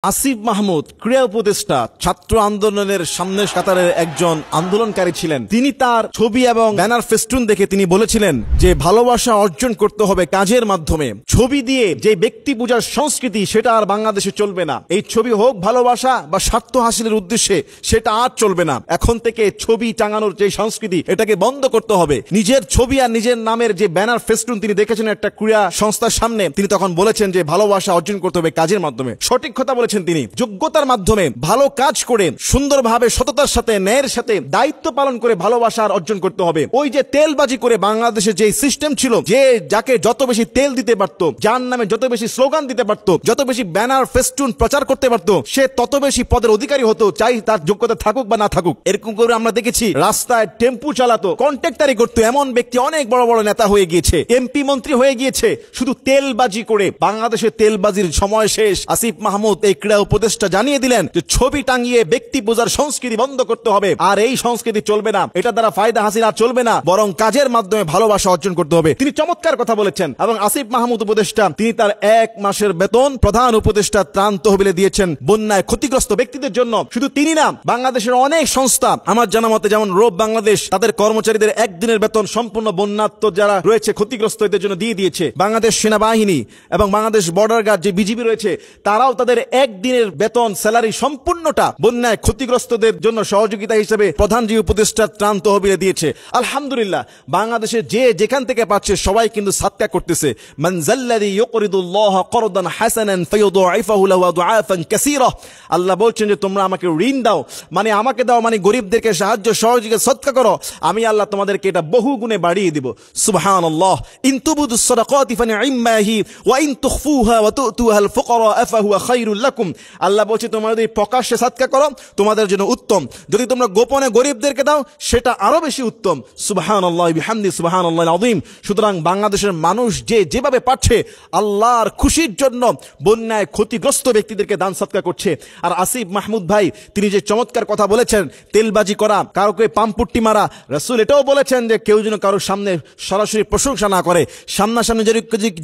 আসিফ মাহমুদ ক্রীড়া উপদেষ্টা ছাত্র আন্দোলনের সামনের কাতারের একজন আন্দোলনকারী ছিলেন। তিনি তার ছবি এবং ব্যানার ফেস্টুন দেখে তিনি বলেছিলেন যে ভালোবাসা অর্জন করতে হবে কাজের মাধ্যমে। ছবি দিয়ে যে ব্যক্তি পূজার সংস্কৃতি সেটা আর বাংলাদেশে চলবে না। এই ছবি হোক ভালোবাসা বা স্বার্থ হাসিলের উদ্দেশ্যে, সেটা আর চলবে না। এখন থেকে ছবি টাঙানোর যে সংস্কৃতি এটাকে বন্ধ করতে হবে। নিজের ছবি আর নিজের নামের যে ব্যানার ফেস্টুন তিনি দেখেছেন একটা ক্রীড়া সংস্থার সামনে, তিনি তখন বলেছেন যে ভালোবাসা অর্জন করতে হবে কাজের মাধ্যমে। সঠিক কথা বলেছেন তিনি। যোগ্যতার মাধ্যমে ভালো কাজ করে সুন্দরভাবে সততার সাথে ন্যায়ের সাথে দায়িত্ব পালন করে ভালোবাসা অর্জন করতে হবে। ওই যে তেলবাজি করে বাংলাদেশে যে সিস্টেম ছিল, যে যাকে যত বেশি তেল দিতে পারত, যার নামে যত বেশি স্লোগান দিতে পারত, যত বেশি ব্যানার ফেস্টুন প্রচার করতে পারত, সে তত বেশি পদের অধিকারী হতো, চাই তার যোগ্যতা থাকুক বা না থাকুক। এরকম করে আমরা দেখেছি রাস্তায় টেম্পু চালাতো, কন্ট্রাক্টারি করতো, এমন ব্যক্তি অনেক বড় বড় নেতা হয়ে গিয়েছে, এমপি মন্ত্রী হয়ে গিয়েছে শুধু তেলবাজি করে। বাংলাদেশে তেলবাজির সময় শেষ। আসিফ মাহমুদ এই ক্রীড়া উপদেষ্টা জানিয়ে দিলেন যে ছবি টাঙিয়ে ব্যক্তি পূজার সংস্কৃতি বন্ধ করতে হবে। আর এই সংস্কৃতি চলবে না, এটা দ্বারা ফায়দা হাসিল আর চলবে না, বরং কাজের মাধ্যমে ভালোবাসা অর্জন করতে হবে। তিনি চমৎকার কথা বলেছেন। এবং আসিফ মাহমুদ উপদেষ্টা তিনি তার 1 মাসের বেতন প্রধান উপদেষ্টা ত্রাণ তহবিলে দিয়েছেন বন্যায় ক্ষতিগ্রস্ত ব্যক্তিদের জন্য। শুধু তিনি না, বাংলাদেশের অনেক সংস্থা আমার জানা মতে, যেমন রোব বাংলাদেশ, তাদের কর্মচারীদের একদিনের বেতন সম্পূর্ণ বন্যাত্ম যারা রয়েছে ক্ষতিগ্রস্ত এদের জন্য দিয়ে দিয়েছে। বাংলাদেশ সেনাবাহিনী এবং বাংলাদেশ বর্ডার গার্ড যে বিজিবি রয়েছে, তারাও তাদের একদিনের বেতন স্যালারি সম্পূর্ণটা বন্যায় ক্ষতিগ্রস্তদের জন্য সহযোগিতা হিসেবে প্রধান যে উপদেষ্টা ত্রাণ তহবিলে দিয়েছে। আলহামদুলিল্লাহ, বাংলাদেশে যে যেখান থেকে পাচ্ছে সবাই কিন্তু সাদকা করতেছে। মান যাল্লাযী ইউকরিদুল্লাহ করদান হাসানান ফায়ুদাইফাহু লাহু আদআফান কাসীরা। আল্লাহ বলছেন যে তোমরা আমাকে ঋণ দাও, মানে আমাকে দাও, মানে গরিবদেরকে সাহায্য সহযোগিতা সদকা করো, আমি আল্লাহ তোমাদেরকে এটা বহু গুণে বাড়িয়ে দিব। সুবহানাল্লাহ। ইন তুবুদুস সাদাকাতি ফানি'ম্মা হি ওয়া ইন তুখফুহা ওয়া তু'তুহাল ফুকারা ফাহুয়া খায়রুল লাকুম। আল্লাহ বলছে তোমরা যদি প্রকাশ্যে সাদকা করো তোমাদের জন্য উত্তম, যদি তোমরা গোপনে গরিবদেরকে দাও সেটা আরো বেশি উত্তম। সুবহানাল্লাহি বিহামদি সুবহানাল্লাহিল আযীম। সুতরাং বাংলাদেশের মানুষ যে যেভাবে পাচ্ছে আল্লাহর খুশির জন্য বন্যায় ক্ষতিগ্রস্ত ব্যক্তিদেরকে দান সদকা করছে। আর আসিফ মাহমুদ ভাই তিনি যে চমৎকার কথা বলেছেন, তেলবাজি করা, কারোকে পাম্পুট্টি মারা, রাসূল এটাও বলেছেন যে কেউ যেন কারোর সামনে সরাসরি প্রশংসা না করে, সামনাসামনি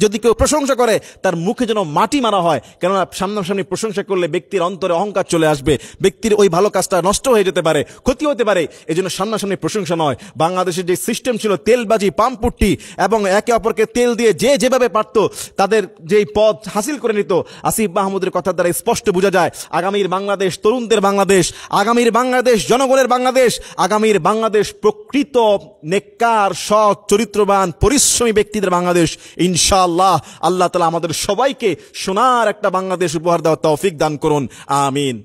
যদি কেউ প্রশংসা করে তার মুখে যেন মাটি মারা হয়। কেননা সামনাসামনি প্রশংসা করলে ব্যক্তির অন্তরে অহংকার চলে আসবে, ব্যক্তির ওই ভালো কাজটা নষ্ট হয়ে যেতে পারে, ক্ষতি হতে পারে। এই জন্য সামনাসামনি প্রশংসা নয়। বাংলাদেশের যে সিস্টেম ছিল তেলবাজি, পাম্পুট্টি এবং একে অপরকে তেল দিয়ে যে যেভাবে পারত তাদের যেই পদ হাসিল করে নিত, আসিফ মাহমুদের কথার দ্বারা স্পষ্ট বোঝা যায় আগামীর বাংলাদেশ তরুণদের বাংলাদেশ, আগামীর বাংলাদেশ জনগণের বাংলাদেশ, আগামীর বাংলাদেশ প্রকৃত নেককার সৎ চরিত্রবান পরিশ্রমী ব্যক্তিদের বাংলাদেশ। ইনশাআল্লাহ আল্লাহ তাআলা আমাদের সবাইকে সোনার একটা বাংলাদেশ উপহার দেওয়ার তৌফিক দান করুন। আমিন।